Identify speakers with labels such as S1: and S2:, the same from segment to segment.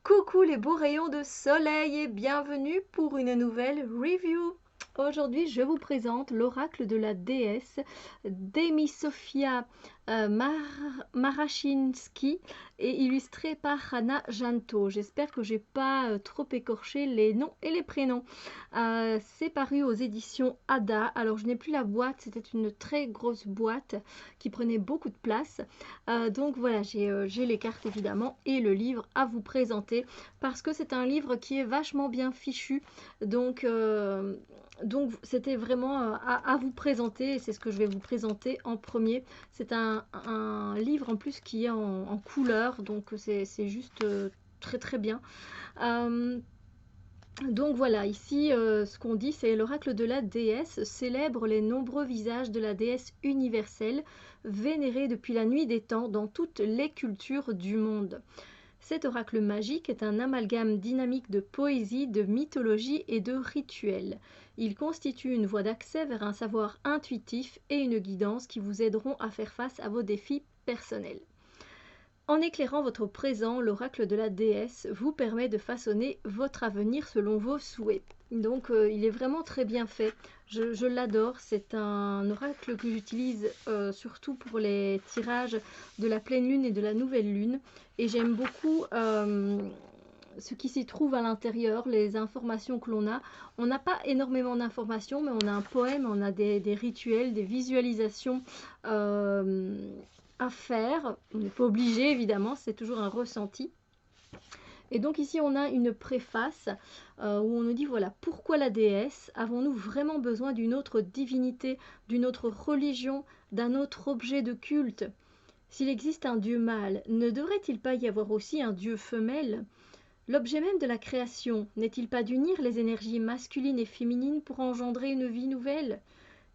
S1: Coucou les beaux rayons de soleil et bienvenue pour une nouvelle review. Aujourd'hui, je vous présente l'oracle de la déesse Demisofia Marashinsky et illustré par Hana Janto. J'espère que j'ai pas trop écorché les noms et les prénoms. C'est paru aux éditions Ada. Alors, je n'ai plus la boîte, c'était une très grosse boîte qui prenait beaucoup de place. Donc voilà, j'ai les cartes évidemment et le livre à vous présenter parce que c'est un livre qui est vachement bien fichu. Donc c'était vraiment à vous présenter et c'est ce que je vais vous présenter en premier. C'est un livre en plus qui est en couleur, donc c'est juste très très bien. Euh, donc voilà, ici ce qu'on dit c'est l'oracle de la déesse célèbre les nombreux visages de la déesse universelle vénérée depuis la nuit des temps dans toutes les cultures du monde. Cet oracle magique est un amalgame dynamique de poésie, de mythologie et de rituels. Il constitue une voie d'accès vers un savoir intuitif et une guidance qui vous aideront à faire face à vos défis personnels. En éclairant votre présent, l'oracle de la déesse vous permet de façonner votre avenir selon vos souhaits. Donc il est vraiment très bien fait, je l'adore, c'est un oracle que j'utilise surtout pour les tirages de la pleine lune et de la nouvelle lune. Et j'aime beaucoup ce qui s'y trouve à l'intérieur, les informations que l'on a. On n'a pas énormément d'informations, mais on a un poème, on a des rituels, des visualisations à faire. On n'est pas obligé, évidemment, c'est toujours un ressenti. Et donc ici, on a une préface où on nous dit, voilà, pourquoi la déesse? Avons-nous vraiment besoin d'une autre divinité, d'une autre religion, d'un autre objet de culte? S'il existe un dieu mâle, ne devrait-il pas y avoir aussi un dieu femelle? L'objet même de la création n'est-il pas d'unir les énergies masculines et féminines pour engendrer une vie nouvelle?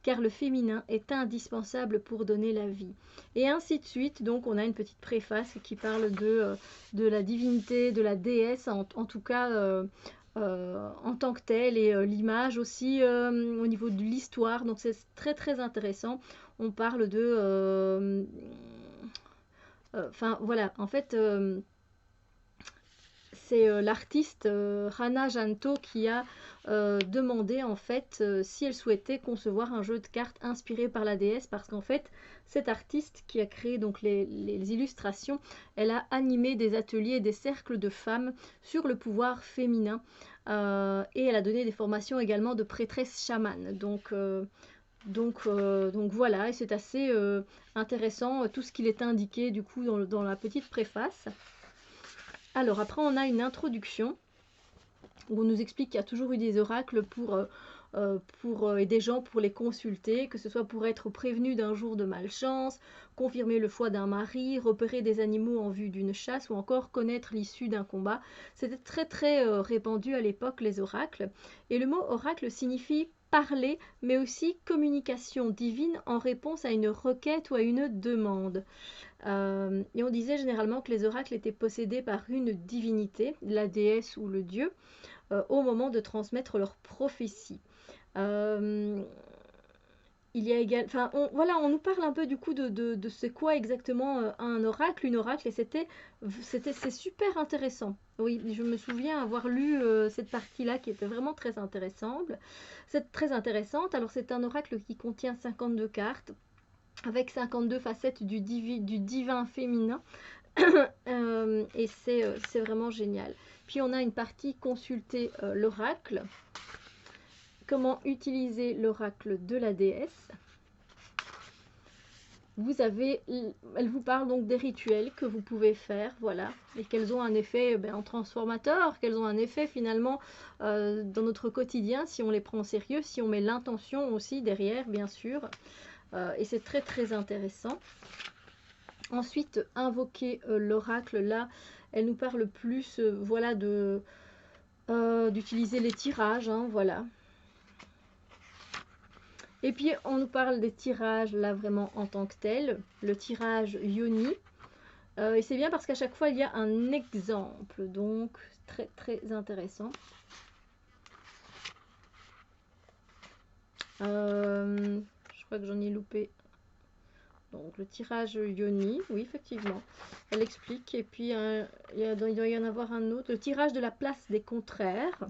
S1: Car le féminin est indispensable pour donner la vie. Et ainsi de suite, donc on a une petite préface qui parle de la divinité, de la déesse, en tout cas en tant que telle, et l'image aussi au niveau de l'histoire, donc c'est très très intéressant. On parle de... Enfin voilà, en fait... c'est l'artiste Hana Janto qui a demandé en fait si elle souhaitait concevoir un jeu de cartes inspiré par la déesse parce qu'en fait cette artiste qui a créé donc les illustrations, elle a animé des ateliers et des cercles de femmes sur le pouvoir féminin et elle a donné des formations également de prêtresse chamane. Donc voilà, et c'est assez intéressant tout ce qu'il est indiqué du coup dans la petite préface. Alors après on a une introduction où on nous explique qu'il y a toujours eu des oracles et des gens pour les consulter, que ce soit pour être prévenu d'un jour de malchance, confirmer le choix d'un mari, repérer des animaux en vue d'une chasse ou encore connaître l'issue d'un combat. C'était très très répandu à l'époque les oracles. Et le mot oracle signifie parler, mais aussi communication divine en réponse à une requête ou à une demande. Et on disait généralement que les oracles étaient possédés par une divinité, la déesse ou le dieu, au moment de transmettre leur prophétie. Euh, il y a également, enfin, voilà, on nous parle un peu du coup de c'est quoi exactement un oracle, une oracle, et c'est super intéressant. Oui, je me souviens avoir lu cette partie-là qui était vraiment très intéressante. C'est très intéressante. Alors c'est un oracle qui contient 52 cartes avec 52 facettes du divin féminin. Et c'est vraiment génial. Puis on a une partie consulter l'oracle, comment utiliser l'oracle de la déesse. Elle vous parle donc des rituels que vous pouvez faire, voilà, et qu'elles ont un effet en transformateur, qu'elles ont un effet finalement dans notre quotidien si on les prend au sérieux, si on met l'intention aussi derrière, bien sûr. Et c'est très très intéressant. Ensuite, invoquer l'oracle, là, elle nous parle plus, voilà, d'utiliser les tirages, hein, voilà. Et puis, on nous parle des tirages, là, vraiment en tant que tel. Le tirage Yoni. Et c'est bien parce qu'à chaque fois, il y a un exemple. Donc, très, très intéressant. Je crois que j'en ai loupé Donc le tirage Yoni, oui effectivement, elle explique. Et puis il doit y en avoir un autre, le tirage de la place des contraires.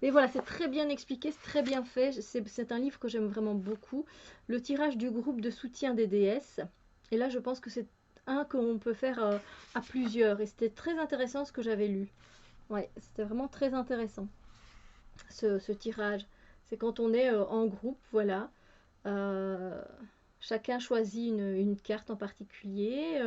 S1: Et voilà, c'est très bien expliqué, c'est très bien fait. C'est un livre que j'aime vraiment beaucoup. Le tirage du groupe de soutien des déesses. Et là, je pense que c'est un qu'on peut faire à plusieurs. Et c'était très intéressant ce que j'avais lu. Ouais, c'était vraiment très intéressant ce tirage. C'est quand on est en groupe, voilà. Euh, Chacun choisit une carte en particulier.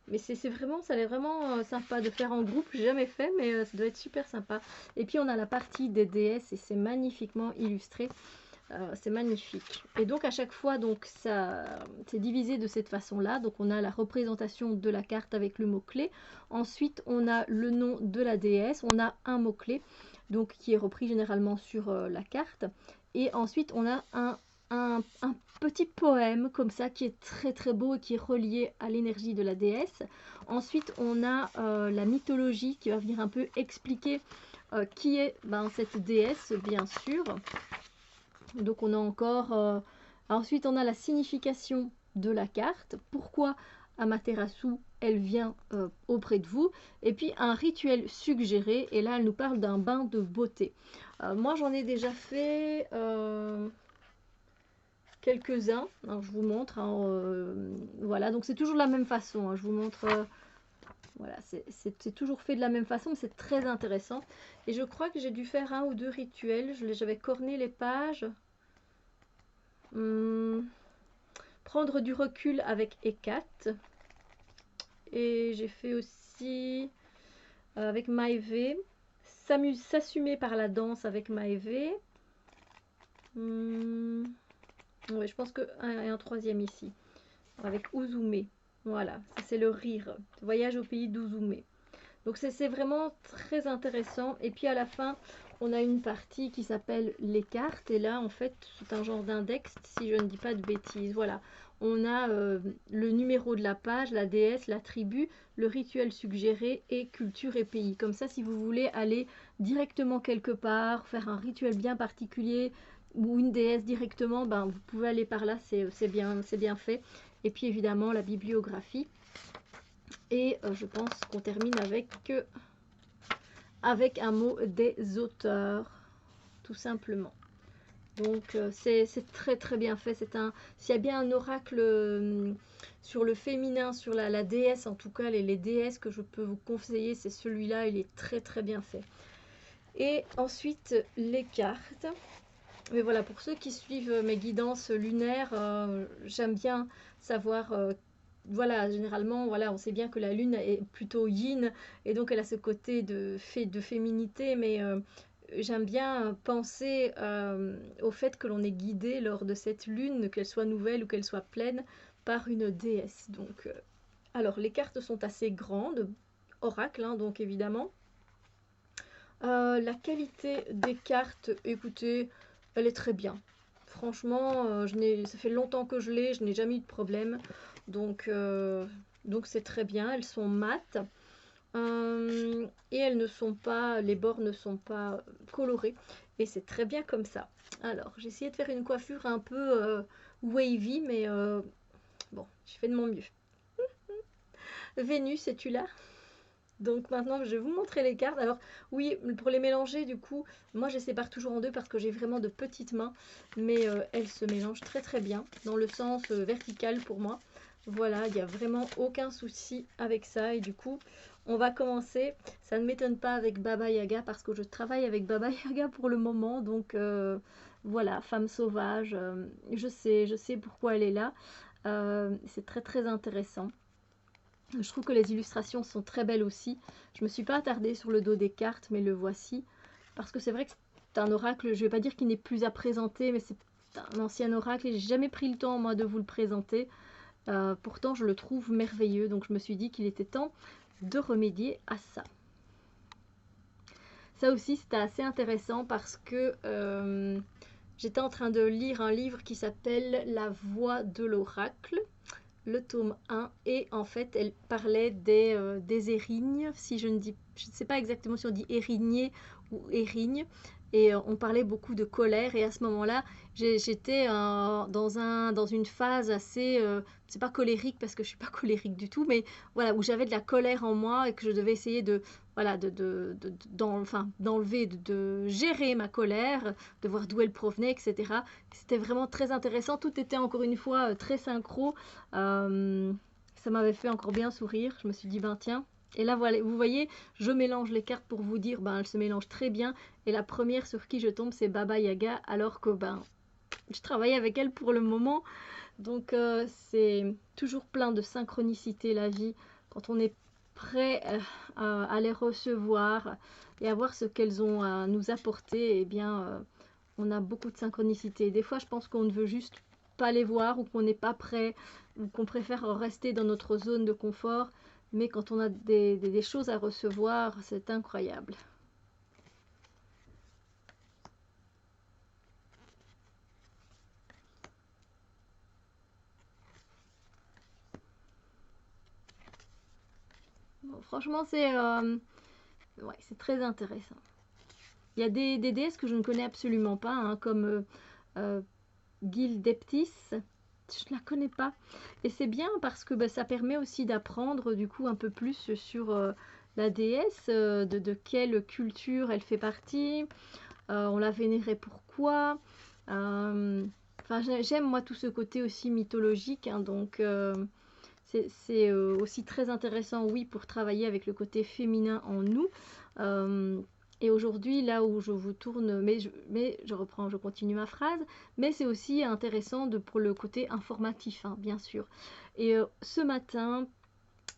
S1: Mais c'est vraiment, ça a l'air vraiment sympa de faire en groupe. J'ai jamais fait, mais ça doit être super sympa. Et puis on a la partie des déesses et c'est magnifiquement illustré. C'est magnifique. Et donc à chaque fois, donc ça, c'est divisé de cette façon-là. Donc on a la représentation de la carte avec le mot-clé. Ensuite, on a le nom de la déesse. On a un mot-clé, donc qui est repris généralement sur la carte. Et ensuite, on a un petit poème comme ça qui est très très beau et qui est relié à l'énergie de la déesse. Ensuite, on a la mythologie qui va venir un peu expliquer qui est cette déesse, bien sûr. Donc on a encore... ensuite, on a la signification de la carte. Pourquoi Amaterasu, elle vient auprès de vous. Et puis un rituel suggéré. Et là, elle nous parle d'un bain de beauté. Moi, j'en ai déjà fait quelques-uns. Alors, je vous montre. Hein, voilà, donc c'est toujours de la même façon. Hein, je vous montre... voilà, c'est toujours fait de la même façon, mais c'est très intéressant. Et je crois que j'ai dû faire un ou deux rituels. J'avais corné les pages. Prendre du recul avec Hécate. Et j'ai fait aussi avec Maëvé. S'assumer par la danse avec Maëvé. Ouais, je pense que un troisième ici. Avec Uzume. Voilà, ça c'est le rire. Voyage au pays d'Uzume. Donc c'est vraiment très intéressant. Et puis à la fin, on a une partie qui s'appelle les cartes. Et là, en fait, c'est un genre d'index, si je ne dis pas de bêtises. Voilà, on a le numéro de la page, la déesse, la tribu, le rituel suggéré et culture et pays. Comme ça, si vous voulez aller directement quelque part, faire un rituel bien particulier ou une déesse directement, vous pouvez aller par là, c'est bien fait. Et puis évidemment, la bibliographie. Et je pense qu'on termine avec un mot des auteurs, tout simplement. Donc c'est très très bien fait. S'il y a bien un oracle sur le féminin, sur la déesse, en tout cas les déesses que je peux vous conseiller, c'est celui-là, il est très très bien fait. Et ensuite les cartes. Mais voilà, pour ceux qui suivent mes guidances lunaires, j'aime bien savoir voilà, généralement, voilà, on sait bien que la lune est plutôt yin et donc elle a ce côté de féminité, mais j'aime bien penser au fait que l'on est guidé lors de cette lune, qu'elle soit nouvelle ou qu'elle soit pleine, par une déesse. Donc, alors, les cartes sont assez grandes, oracle, hein, donc évidemment. La qualité des cartes, écoutez, elle est très bien. Franchement, ça fait longtemps que je l'ai, je n'ai jamais eu de problème. Donc c'est très bien. Elles sont mates. Et elles ne sont pas, les bords ne sont pas colorés. Et c'est très bien comme ça. Alors, j'ai essayé de faire une coiffure un peu wavy, mais bon, j'ai fait de mon mieux. Vénus, es-tu là? Donc maintenant, je vais vous montrer les cartes. Alors oui, pour les mélanger, du coup, moi je les sépare toujours en deux parce que j'ai vraiment de petites mains. Mais elles se mélangent très très bien, dans le sens vertical pour moi. Voilà, il n'y a vraiment aucun souci avec ça. Et du coup, on va commencer. Ça ne m'étonne pas avec Baba Yaga parce que je travaille avec Baba Yaga pour le moment. Donc voilà, femme sauvage. Je sais pourquoi elle est là. C'est très très intéressant. Je trouve que les illustrations sont très belles aussi. Je me suis pas attardée sur le dos des cartes, mais le voici. Parce que c'est vrai que c'est un oracle, je vais pas dire qu'il n'est plus à présenter, mais c'est un ancien oracle et j'ai jamais pris le temps, moi, de vous le présenter. Pourtant, je le trouve merveilleux, donc je me suis dit qu'il était temps de remédier à ça. Ça aussi, c'était assez intéressant parce que j'étais en train de lire un livre qui s'appelle La Voix de l'oracle, le tome 1, et en fait elle parlait des érignes, si je ne sais pas exactement si on dit érigné ou érigne, et on parlait beaucoup de colère. Et à ce moment-là, j'étais dans une phase assez, c'est pas colérique parce que je suis pas colérique du tout, mais voilà, où j'avais de la colère en moi et que je devais essayer de, voilà, enfin, d'enlever, de gérer ma colère, de voir d'où elle provenait, etc. C'était vraiment très intéressant. Tout était encore une fois très synchro. Euh, Ça m'avait fait encore bien sourire. Je me suis dit, ben tiens. Et là, voilà, vous voyez, je mélange les cartes pour vous dire, ben elles se mélangent très bien. Et la première sur qui je tombe, c'est Baba Yaga, alors que ben je travaille avec elle pour le moment. Donc c'est toujours plein de synchronicité la vie. Quand on est prêt à les recevoir et à voir ce qu'elles ont à nous apporter, eh bien on a beaucoup de synchronicité. Des fois, je pense qu'on ne veut juste pas les voir ou qu'on n'est pas prêt ou qu'on préfère rester dans notre zone de confort. Mais quand on a des choses à recevoir, c'est incroyable. Bon, franchement, ouais, c'est très intéressant. Il y a des déesses que je ne connais absolument pas, hein, comme euh, Gildeptis. Je ne la connais pas. Et c'est bien parce que bah, ça permet aussi d'apprendre du coup un peu plus sur la déesse, de quelle culture elle fait partie, on la vénérait pourquoi. Enfin, j'aime moi tout ce côté aussi mythologique, hein, donc c'est aussi très intéressant, oui, pour travailler avec le côté féminin en nous. Euh, et aujourd'hui, là où je vous tourne, mais je reprends, je continue ma phrase, mais c'est aussi intéressant pour le côté informatif, hein, bien sûr. Et ce matin,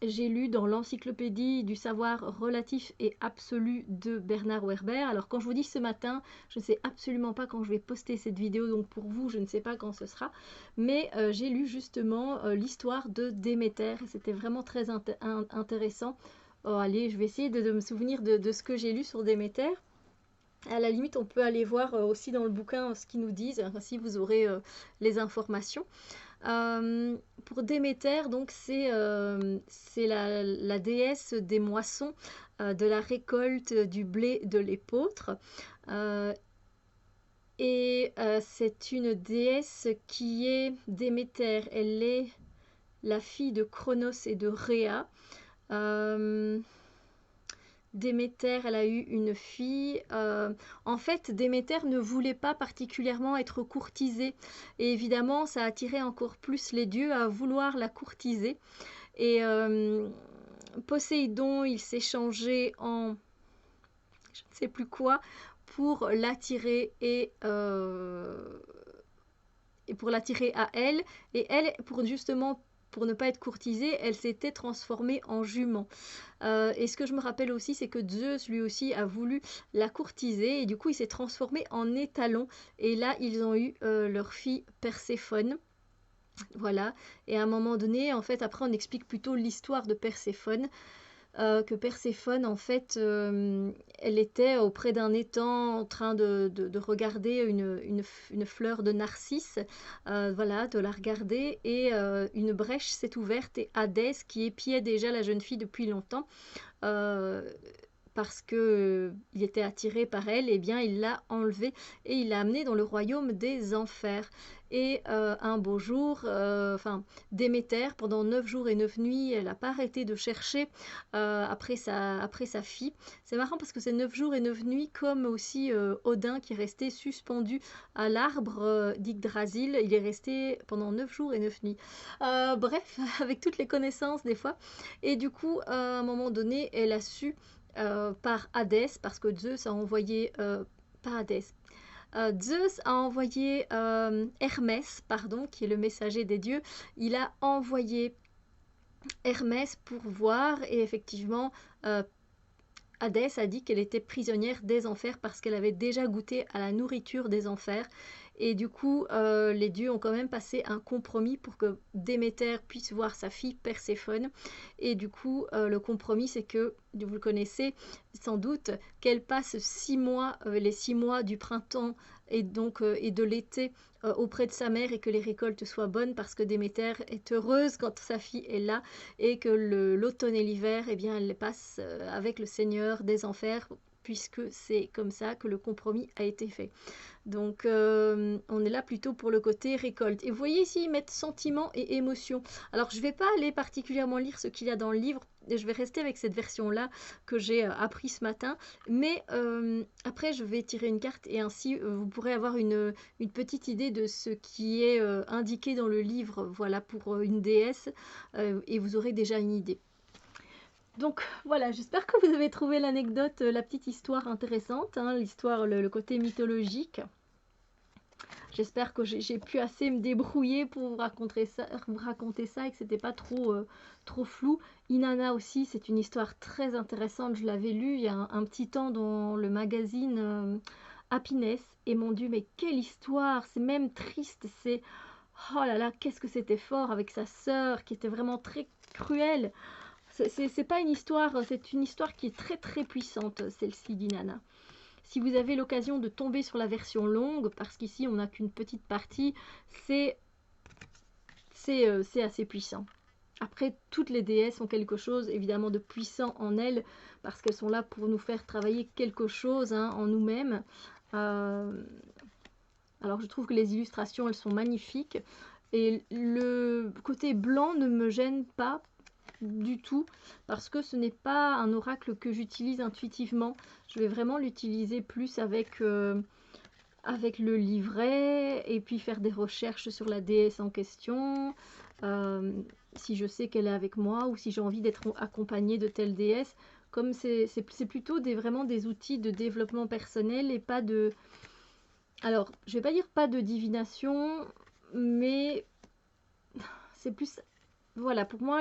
S1: j'ai lu dans l'encyclopédie du savoir relatif et absolu de Bernard Werber. Alors quand je vous dis ce matin, je ne sais absolument pas quand je vais poster cette vidéo, donc pour vous, je ne sais pas quand ce sera. Mais j'ai lu justement l'histoire de Déméter et c'était vraiment très intéressant. Oh, allez, je vais essayer de me souvenir de ce que j'ai lu sur Déméter. À la limite, on peut aller voir aussi dans le bouquin ce qu'ils nous disent, ainsi vous aurez les informations. Pour Déméter, donc c'est la déesse des moissons, de la récolte du blé de l'épeautre. Euh, et c'est une déesse qui est Déméter. Elle est la fille de Cronos et de Rhea. Euh, Déméter, elle a eu une fille. En fait, Déméter ne voulait pas particulièrement être courtisée. Et évidemment, ça attirait encore plus les dieux à vouloir la courtiser. Et Poséidon, il s'est changé en je ne sais plus quoi pour l'attirer et pour l'attirer à elle. Et elle, pour justement pour ne pas être courtisée, elle s'était transformée en jument. Et ce que je me rappelle aussi, c'est que Zeus, lui aussi, a voulu la courtiser. Et du coup, il s'est transformé en étalon. Et là, ils ont eu leur fille Perséphone. Voilà. Et à un moment donné, en fait, après, on explique plutôt l'histoire de Perséphone. Que Perséphone, en fait, elle était auprès d'un étang en train de regarder une fleur de narcisse, voilà, de la regarder, et une brèche s'est ouverte, et Hadès, qui épiait déjà la jeune fille depuis longtemps, euh, parce que il était attiré par elle, et eh bien il l'a enlevée et il l'a amenée dans le royaume des enfers. Et un beau jour, Déméter, pendant 9 jours et 9 nuits, elle n'a pas arrêté de chercher après sa fille. C'est marrant parce que c'est 9 jours et 9 nuits, comme aussi Odin qui est resté suspendu à l'arbre d'Yggdrasil. Il est resté pendant 9 jours et 9 nuits. Bref, avec toutes les connaissances des fois. Et du coup, à un moment donné, elle a su par Hadès, parce que Zeus a envoyé, pas Hadès, Zeus a envoyé Hermès, pardon, qui est le messager des dieux. Il a envoyé Hermès pour voir, et effectivement, Hadès a dit qu'elle était prisonnière des enfers parce qu'elle avait déjà goûté à la nourriture des enfers. Et du coup, les dieux ont quand même passé un compromis pour que Déméter puisse voir sa fille Perséphone. Et du coup, le compromis, c'est que, vous le connaissez sans doute, qu'elle passe 6 mois, les 6 mois du printemps et donc et de l'été auprès de sa mère, et que les récoltes soient bonnes, parce que Déméter est heureuse quand sa fille est là, et que l'automne et l'hiver, eh bien, elle les passe avec le Seigneur des enfers puisque c'est comme ça que le compromis a été fait. Donc on est là plutôt pour le côté récolte. Et vous voyez ici, ils mettent sentiment et émotion. Alors je ne vais pas aller particulièrement lire ce qu'il y a dans le livre, et je vais rester avec cette version-là que j'ai appris ce matin. Mais après, je vais tirer une carte et ainsi vous pourrez avoir une petite idée de ce qui est indiqué dans le livre, voilà, pour une déesse, et vous aurez déjà une idée. Donc voilà, j'espère que vous avez trouvé l'anecdote, la petite histoire intéressante, hein, l'histoire, le côté mythologique. J'espère que j'ai pu assez me débrouiller pour vous raconter ça et que c'était pas trop flou. Inanna aussi, c'est une histoire très intéressante, je l'avais lu il y a un petit temps dans le magazine Happiness, et mon Dieu, mais quelle histoire, c'est même triste, c'est... Oh là là, qu'est-ce que c'était fort avec sa sœur qui était vraiment très cruelle. C'est pas une histoire, c'est une histoire qui est très très puissante, celle-ci d'Inanna. Si vous avez l'occasion de tomber sur la version longue, parce qu'ici on n'a qu'une petite partie, c'est assez puissant. Après, toutes les déesses ont quelque chose évidemment de puissant en elles, parce qu'elles sont là pour nous faire travailler quelque chose, hein, en nous-mêmes. Alors je trouve que les illustrations, elles sont magnifiques. Et le côté blanc ne me gêne pas du tout, parce que ce n'est pas un oracle que j'utilise intuitivement. Je vais vraiment l'utiliser plus avec le livret, et puis faire des recherches sur la déesse en question, si je sais qu'elle est avec moi, ou si j'ai envie d'être accompagnée de telle déesse. Comme c'est plutôt vraiment des outils de développement personnel, et pas de... Alors, je vais pas dire pas de divination, mais c'est plus... Voilà, pour moi,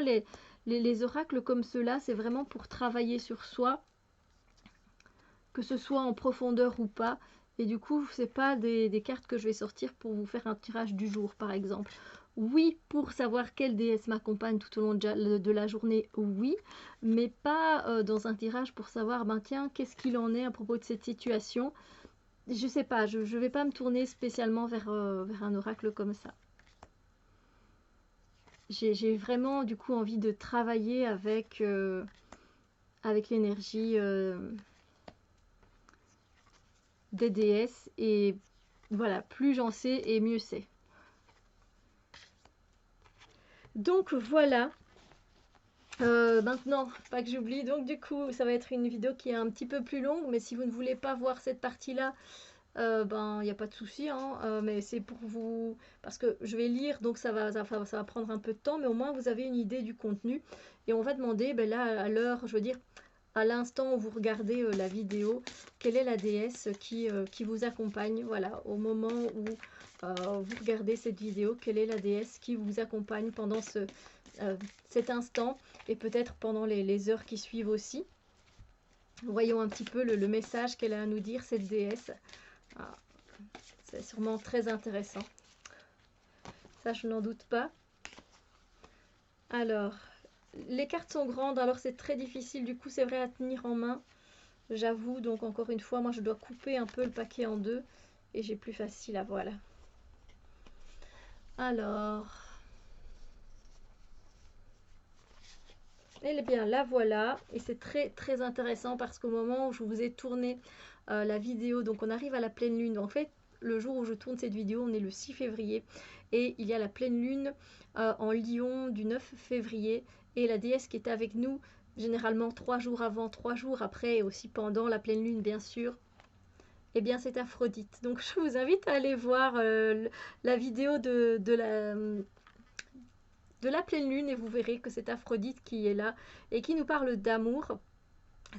S1: les oracles comme ceux-là, c'est vraiment pour travailler sur soi, que ce soit en profondeur ou pas. Et du coup, c'est pas des cartes que je vais sortir pour vous faire un tirage du jour, par exemple. Oui, pour savoir quelle déesse m'accompagne tout au long de la journée, oui, mais pas dans un tirage pour savoir, ben tiens, qu'est-ce qu'il en est à propos de cette situation. Je sais pas, je vais pas me tourner spécialement vers un oracle comme ça. J'ai vraiment du coup envie de travailler avec l'énergie des déesses, et voilà, plus j'en sais et mieux c'est. Donc voilà, maintenant, pas que j'oublie, donc du coup ça va être une vidéo qui est un petit peu plus longue, mais si vous ne voulez pas voir cette partie-là, ben il n'y a pas de souci, hein, mais c'est pour vous, parce que je vais lire, donc ça va prendre un peu de temps, mais au moins vous avez une idée du contenu. Et on va demander, ben là à l'heure, je veux dire à l'instant où vous regardez la vidéo, quelle est la déesse qui vous accompagne, voilà, au moment où vous regardez cette vidéo, quelle est la déesse qui vous accompagne pendant cet instant, et peut-être pendant les heures qui suivent aussi. Voyons un petit peu le message qu'elle a à nous dire, cette déesse. Ah, c'est sûrement très intéressant. Ça, je n'en doute pas. Alors, les cartes sont grandes, alors c'est très difficile, du coup, c'est vrai, à tenir en main. J'avoue, donc encore une fois, moi, je dois couper un peu le paquet en deux, et j'ai plus facile à voilà. Alors, eh bien, la voilà, et c'est très très intéressant parce qu'au moment où je vous ai tourné la vidéo, donc on arrive à la pleine lune. En fait, le jour où je tourne cette vidéo, on est le 6 février, et il y a la pleine lune en Lion du 9 février, et la déesse qui est avec nous, généralement 3 jours avant, 3 jours après, et aussi pendant la pleine lune, bien sûr, eh bien c'est Aphrodite. Donc je vous invite à aller voir la vidéo de la pleine lune, et vous verrez que c'est Aphrodite qui est là et qui nous parle d'amour.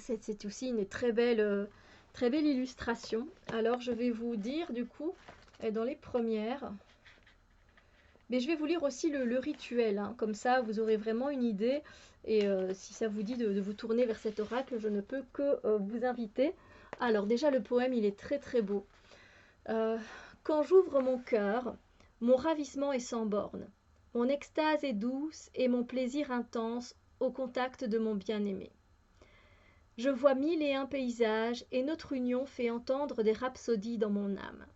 S1: C'est aussi une très belle illustration. Alors je vais vous dire du coup, dans les premières, mais je vais vous lire aussi le rituel, hein. Comme ça vous aurez vraiment une idée, et si ça vous dit de vous tourner vers cet oracle, je ne peux que vous inviter. Alors déjà, le poème, il est très très beau. Quand j'ouvre mon cœur, mon ravissement est sans borne, mon extase est douce et mon plaisir intense au contact de mon bien-aimé. Je vois 1001 paysages et notre union fait entendre des rhapsodies dans mon âme.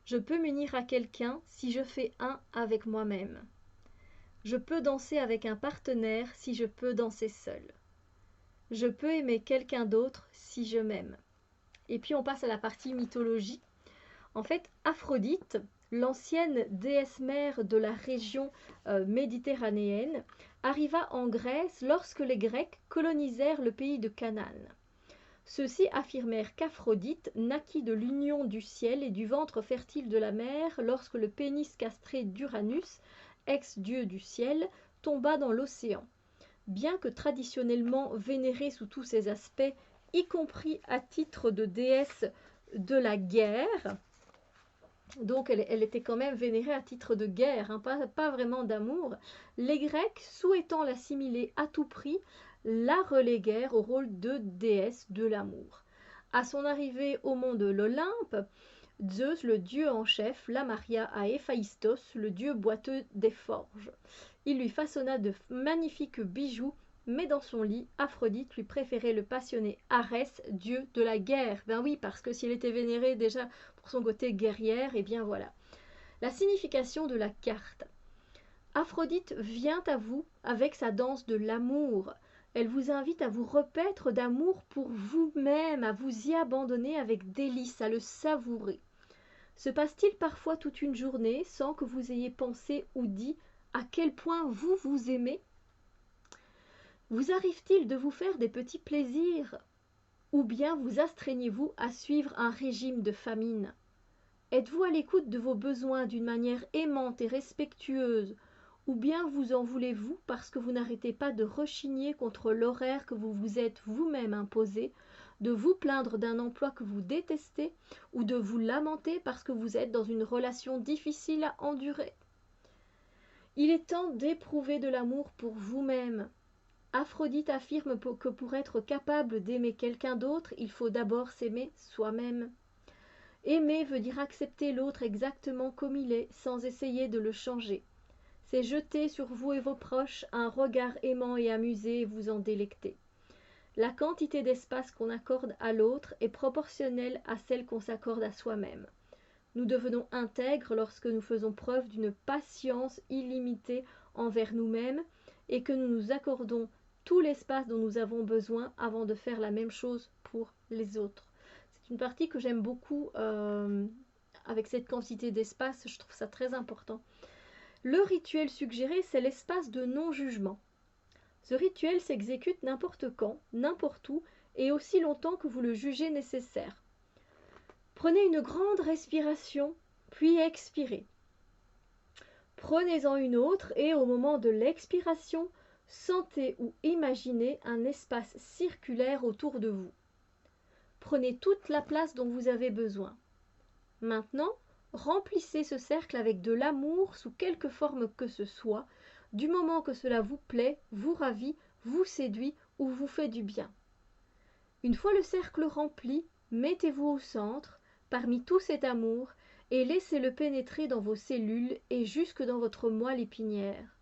S1: Je peux m'unir à quelqu'un si je fais un avec moi-même. Je peux danser avec un partenaire si je peux danser seul. Je peux aimer quelqu'un d'autre si je m'aime. Et puis on passe à la partie mythologie. En fait, Aphrodite, l'ancienne déesse mère de la région méditerranéenne, arriva en Grèce lorsque les Grecs colonisèrent le pays de Canaan. Ceux-ci affirmèrent qu'Aphrodite naquit de l'union du ciel et du ventre fertile de la mer lorsque le pénis castré d'Uranus, ex-dieu du ciel, tomba dans l'océan. Bien que traditionnellement vénérée sous tous ses aspects, y compris à titre de déesse de la guerre, donc elle était quand même vénérée à titre de guerre, hein, pas vraiment d'amour, les Grecs, souhaitant l'assimiler à tout prix, la reléguèrent au rôle de déesse de l'amour. À son arrivée au mont de l'Olympe, Zeus, le dieu en chef, la maria à Héphaïstos, le dieu boiteux des forges. Il lui façonna de magnifiques bijoux, mais dans son lit, Aphrodite lui préférait le passionné Arès, dieu de la guerre. Ben oui, parce que s'il était vénéré déjà pour son côté guerrière, et bien voilà. La signification de la carte. Aphrodite vient à vous avec sa danse de l'amour. Elle vous invite à vous repaître d'amour pour vous-même, à vous y abandonner avec délice, à le savourer. Se passe-t-il parfois toute une journée sans que vous ayez pensé ou dit à quel point vous vous aimez? Vous arrive-t-il de vous faire des petits plaisirs? Ou bien vous astreignez-vous à suivre un régime de famine? Êtes-vous à l'écoute de vos besoins d'une manière aimante et respectueuse? Ou bien vous en voulez-vous parce que vous n'arrêtez pas de rechigner contre l'horaire que vous vous êtes vous-même imposé, de vous plaindre d'un emploi que vous détestez, ou de vous lamenter parce que vous êtes dans une relation difficile à endurer? Il est temps d'éprouver de l'amour pour vous-même. Aphrodite affirme que pour être capable d'aimer quelqu'un d'autre, il faut d'abord s'aimer soi-même. Aimer veut dire accepter l'autre exactement comme il est, sans essayer de le changer. C'est jeter sur vous et vos proches un regard aimant et amusé et vous en délecter. La quantité d'espace qu'on accorde à l'autre est proportionnelle à celle qu'on s'accorde à soi-même. Nous devenons intègres lorsque nous faisons preuve d'une patience illimitée envers nous-mêmes et que nous nous accordons tout l'espace dont nous avons besoin avant de faire la même chose pour les autres. C'est une partie que j'aime beaucoup avec cette quantité d'espace, je trouve ça très important. Le rituel suggéré, c'est l'espace de non-jugement. Ce rituel s'exécute n'importe quand, n'importe où, et aussi longtemps que vous le jugez nécessaire. Prenez une grande respiration, puis expirez. Prenez-en une autre et au moment de l'expiration, sentez ou imaginez un espace circulaire autour de vous. Prenez toute la place dont vous avez besoin. Maintenant, remplissez ce cercle avec de l'amour sous quelque forme que ce soit, du moment que cela vous plaît, vous ravit, vous séduit ou vous fait du bien. Une fois le cercle rempli, mettez-vous au centre, parmi tout cet amour, et laissez-le pénétrer dans vos cellules et jusque dans votre moelle épinière.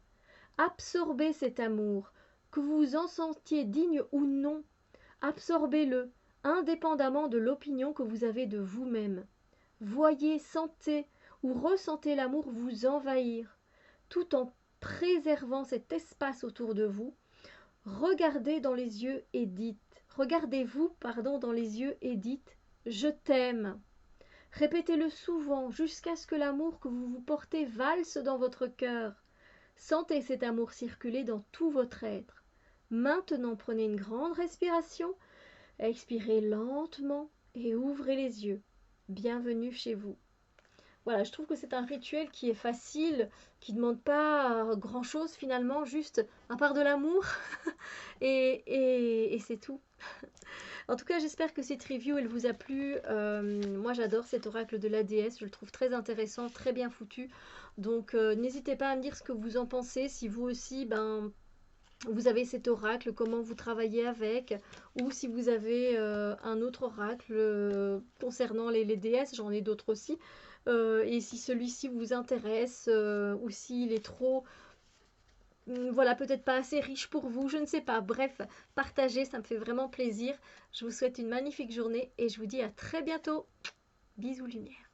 S1: Absorbez cet amour, que vous vous en sentiez digne ou non. Absorbez-le, indépendamment de l'opinion que vous avez de vous-même. Voyez, sentez ou ressentez l'amour vous envahir, tout en préservant cet espace autour de vous. Regardez-vous dans les yeux et dites « Je t'aime ». Répétez-le souvent jusqu'à ce que l'amour que vous vous portez valse dans votre cœur. Sentez cet amour circuler dans tout votre être. Maintenant, prenez une grande respiration, expirez lentement et ouvrez les yeux. Bienvenue chez vous. Voilà, je trouve que c'est un rituel qui est facile, qui ne demande pas grand-chose finalement, juste un part de l'amour et c'est tout. En tout cas, j'espère que cette review, elle vous a plu. Moi, j'adore cet oracle de la déesse, je le trouve très intéressant, très bien foutu. Donc, n'hésitez pas à me dire ce que vous en pensez, si vous aussi, vous avez cet oracle, comment vous travaillez avec, ou si vous avez un autre oracle concernant les déesses, j'en ai d'autres aussi, et si celui-ci vous intéresse, ou s'il est trop, voilà, peut-être pas assez riche pour vous, je ne sais pas, bref, partagez, ça me fait vraiment plaisir. Je vous souhaite une magnifique journée, et je vous dis à très bientôt. Bisous lumière.